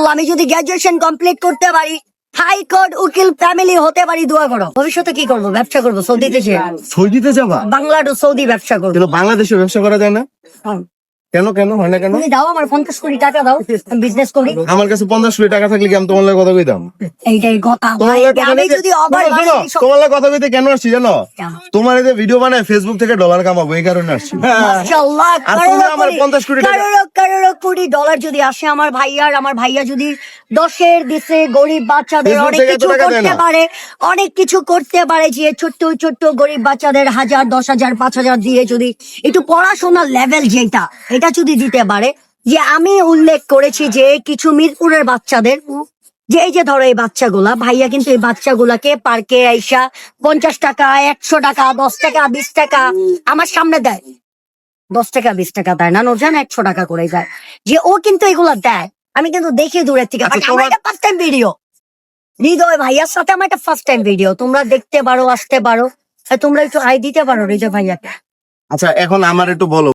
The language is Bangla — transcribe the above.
ইনশাআল্লাহ আমি যদি গ্রাজুয়েশন কমপ্লিট করতে পারি, হাইকোর্ট উকিল ফ্যামিলি হতে পারি, দোয়া করো। ভবিষ্যতে কি করবো? ব্যবসা করবো, সৌদিতে যেয়ে। সৌদিতে যাবা? বাংলা টু সৌদি ব্যবসা করবো। কিন্তু বাংলাদেশে ব্যবসা করা যায় না কেন? কেন হয় না কেন? তুমি দাও আমার 50 কোটি টাকা দাও, বিজনেস করি। আমার কাছে 50 কোটি টাকা থাকলে কি আমি তোমার লাগে কথা কইতাম? এইটাই কথা তোমার ভাই, লাগে কথা আমি কইতে- যদি অবার শোনো, শোনো, তোমার লাগে কথা কইতে কেন আসছি জানো? তোমার এই যে ভিডিও বানায় ফেসবুক থেকে ডলার কামাবো, এই কারণে আসছি। মাশাআল্লাহ, আর তুমি আমার 50 কোটি টাকা- কারোর কোটি ডলার যদি আসে আমার ভাইয়া যদি 10-এর দিছে গরিব বাচ্চাদের ফেসবুক অনেক থেকে এত কিছু টাকা দেয় করতে না। পারে, অনেক কিছু করতে পারে, যে ছোট্ট ছোট্ট গরিব বাচ্চাদের 1000, 10,000, 5,000 দিয়ে যদি একটু পড়াশোনার লেভেল যেটা এটা যদি দিতে পারে। যে আমি উল্লেখ করেছি যে কিছু মিরপুরের বাচ্চাদের, যে এই যে ধরো এই বাচ্চাগুলা, ভাইয়া কিন্তু এই বাচ্চাগুলাকে পার্কে আইসা 50 টাকা, 100 টাকা, 10 টাকা, 20 টাকা আমার সামনে দেয়। 10 টাকা 20 টাকা দেয় না, নোজান 100 টাকা করে দেয়। যে ও কিন্তু এগুলা দেয়, আমি কিন্তু দেখি দূরের থেকে। আচ্ছা, But আমার এটা ফার্স্ট টাইম ভিডিও, হৃদয় ভাইয়ার সাথে আমার এটা ফার্স্ট টাইম ভিডিও। তোমরা দেখতে পারো, আসতে পারো, আর তোমরা একটু আয় দিতে পারো হৃদয় ভাইয়াকে। আচ্ছা, এখন আমার একটু বলো